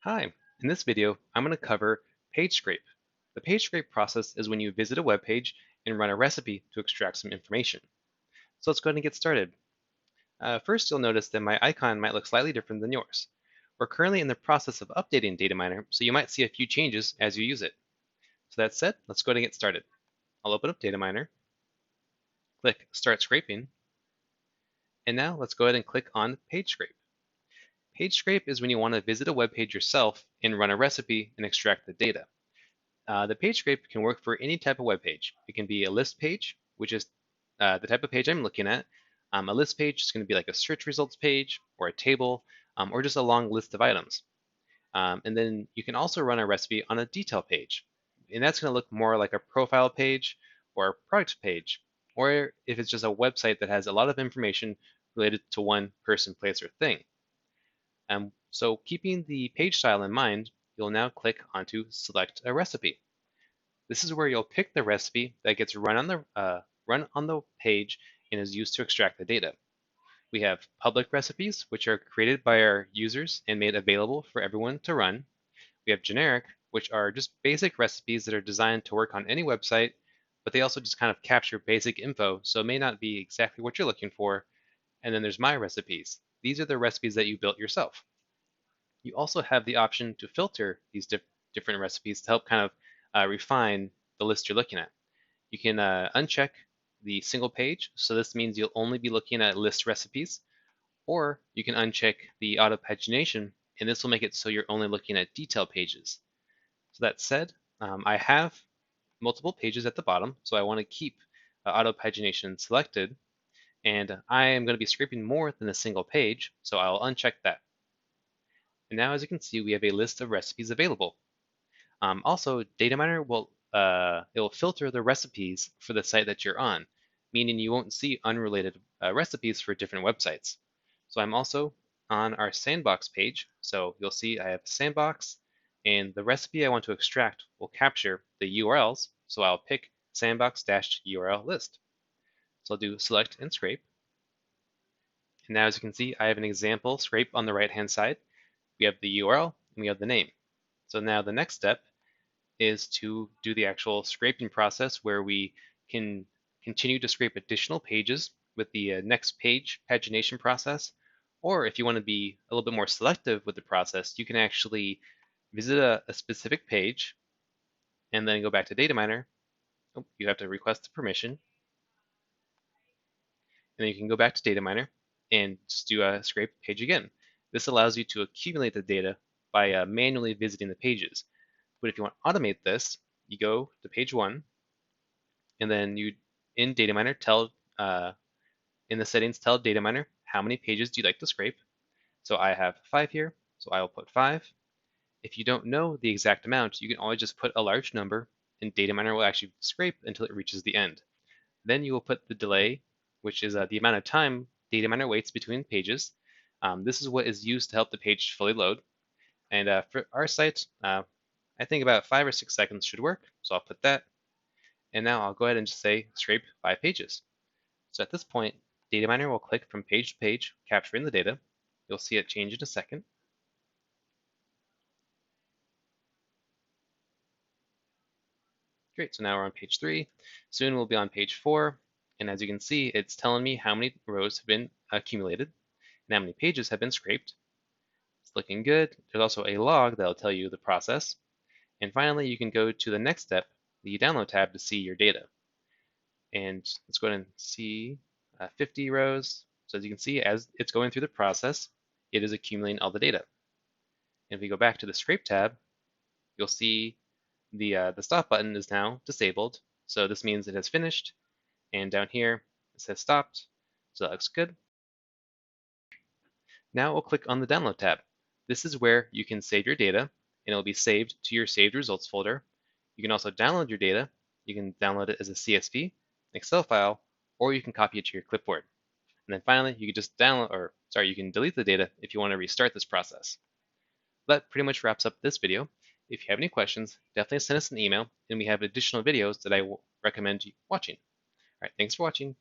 Hi, in this video, I'm going to cover page scrape. The page scrape process is when you visit a web page and run a recipe to extract some information. So let's go ahead and get started. First, you'll notice that my icon might look slightly different than yours. We're currently in the process of updating Dataminr, so you might see a few changes as you use it. So that said, let's go ahead and get started. I'll open up Dataminr, click Start Scraping, and now let's go ahead and click on Page Scrape. Page scrape is when you want to visit a web page yourself and run a recipe and extract the data. The page scrape can work for any type of web page. It can be a list page, which is the type of page I'm looking at. A list page is going to be like a search results page or a table or just a long list of items. And then you can also run a recipe on a detail page. And that's going to look more like a profile page or a product page, or if it's just a website that has a lot of information related to one person, place, or thing. So keeping the page style in mind, you'll now click onto Select a Recipe. This is where you'll pick the recipe that gets run on the page and is used to extract the data. We have public recipes, which are created by our users and made available for everyone to run. We have generic, which are just basic recipes that are designed to work on any website, but they also just kind of capture basic info, so it may not be exactly what you're looking for. And then there's my recipes. These are the recipes that you built yourself. You also have the option to filter these different recipes to help kind of refine the list you're looking at. You can uncheck the single page, so this means you'll only be looking at list recipes, or you can uncheck the auto pagination, and this will make it so you're only looking at detail pages. So that said, I have multiple pages at the bottom, so I want to keep auto pagination selected, and I am going to be scraping more than a single page, so I'll uncheck that. And now, as you can see, we have a list of recipes available. Also, Dataminr will filter the recipes for the site that you're on, meaning you won't see unrelated recipes for different websites. So I'm also on our sandbox page. So you'll see I have sandbox, and the recipe I want to extract will capture the URLs. So I'll pick sandbox-URL list. So I'll do select and scrape. And now, as you can see, I have an example scrape on the right-hand side. We have the URL and we have the name. So now the next step is to do the actual scraping process where we can continue to scrape additional pages with the next page pagination process. Or if you want to be a little bit more selective with the process, you can actually visit a specific page and then go back to Dataminr. Oh, you have to request the permission. And then you can go back to Dataminr and just do a scrape page again. This allows you to accumulate the data by manually visiting the pages. But if you want to automate this, you go to page 1, and then you, in Dataminr, in the settings, tell Dataminr how many pages do you like to scrape. So I have 5 here, so I will put 5. If you don't know the exact amount, you can always just put a large number, and Dataminr will actually scrape until it reaches the end. Then you will put the delay, which is the amount of time Dataminr waits between pages. This is what is used to help the page fully load. And for our site, I think about 5 or 6 seconds should work, so I'll put that. And now I'll go ahead and just say scrape 5 pages. So at this point, Dataminr will click from page to page, capturing the data. You'll see it change in a second. Great, so now we're on page 3. Soon we'll be on page 4. And as you can see, it's telling me how many rows have been accumulated and how many pages have been scraped. It's looking good. There's also a log that'll tell you the process. And finally, you can go to the next step, the download tab, to see your data. And let's go ahead and see 50 rows. So as you can see, as it's going through the process, it is accumulating all the data. And if we go back to the scrape tab, you'll see the stop button is now disabled. So this means it has finished. And down here, it says stopped. So that looks good. Now we'll click on the download tab. This is where you can save your data, and it'll be saved to your saved results folder. You can also download your data. You can download it as a CSV, Excel file, or you can copy it to your clipboard. And then finally, you can just you can delete the data if you want to restart this process. That pretty much wraps up this video. If you have any questions, definitely send us an email, and we have additional videos that I will recommend you watching. All right, thanks for watching.